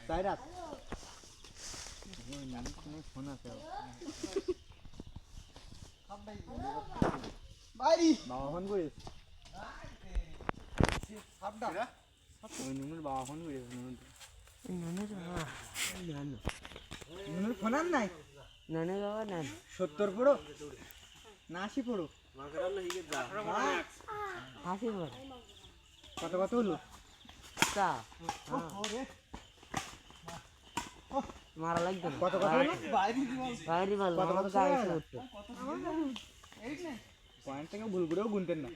সাইরাত phone আছে বাবা phone করিস বাবা ফোন করিস ফোন আর নাই 70 পড়ো না 80 পড়ো কত কত হলো মারা লাগবে কত কত হলো বাইরে বল কত কত গাইছে উঠছে পয়েন্ট থেকে ভুল করেও গুনতেন না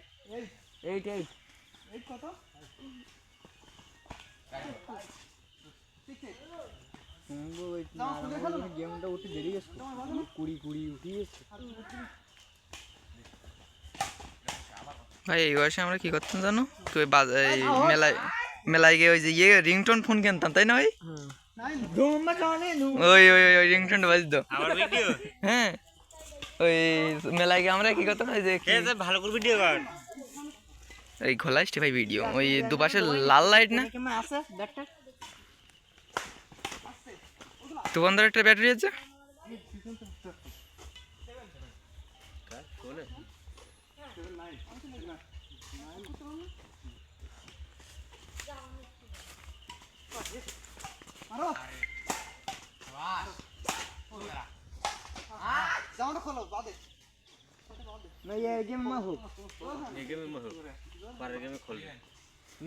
8 কত গেমটা উঠে দেরি গেছে 20 উঠে গেছে ভাই এই বয়সে আমরা কি করতাম জানো তুই মেলায় মেলায় গিয়ে ওই যে রিংটোন ফোন কিনতাম তাই না ভাই ওই ওই ওই রিংটোনটা বাজত হ্যাঁ ওই মেলায় গিয়ে আমরা কি করতাম ওই যে ভালো করে ভিডিও কর এই খোলা আসছে ভাই ভিডিও ওই দুপাশে লাল লাইট না আছে ব্যাটার তোমাদের একটা ব্যাটারি আছে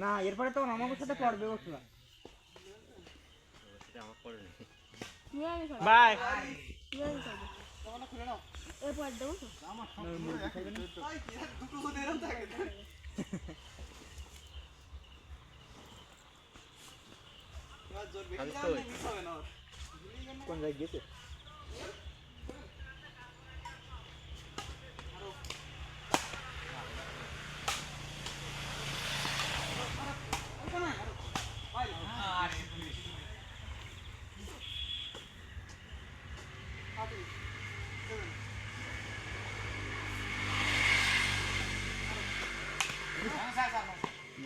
না এরপরে তো আমার সাথে পড়বে ওঠা বাই কোন জায়গায় গেছে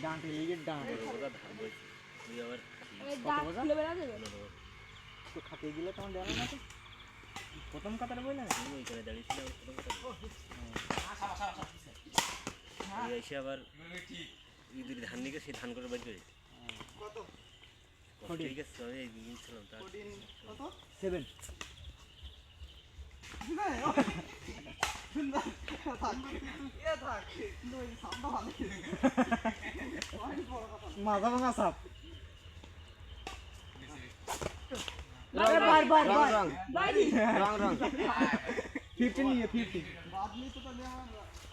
ডাঁটে লিগের ডাঁট তো খাতে গেলে তোমার দেওয়া না তো প্রথম কাতারে বই না এসে আবার ইঁদুর ধান নিয়ে সেই ধান করে বাড়ি করে ঠিক আছে আমি একদিন ছিলাম তার 7 মাথা ভাঙা সাপ রং 15 নিয়ে 50